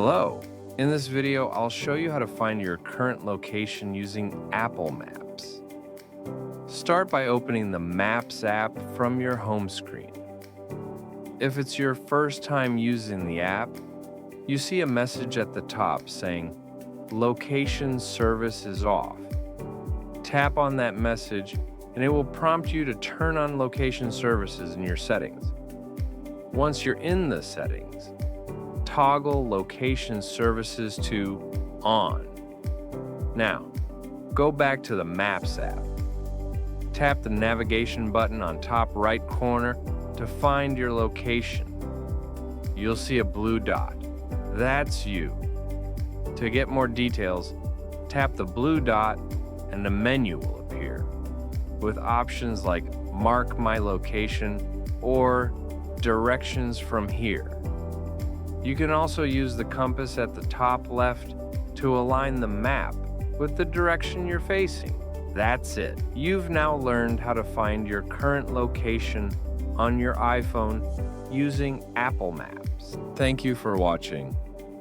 Hello. In this video, I'll show you how to find your current location using Apple Maps. Start by opening the Maps app from your home screen. If it's your first time using the app, you see a message at the top saying, "Location service is off." Tap on that message and it will prompt you to turn on location services in your settings. Once you're in the settings, toggle location services to on. Now, go back to the Maps app. Tap the navigation button on top right corner to find your location. You'll see a blue dot. That's you. To get more details, tap the blue dot and a menu will appear with options like Mark My Location or Directions from Here. You can also use the compass at the top left to align the map with the direction you're facing. That's it. You've now learned how to find your current location on your iPhone using Apple Maps. Thank you for watching.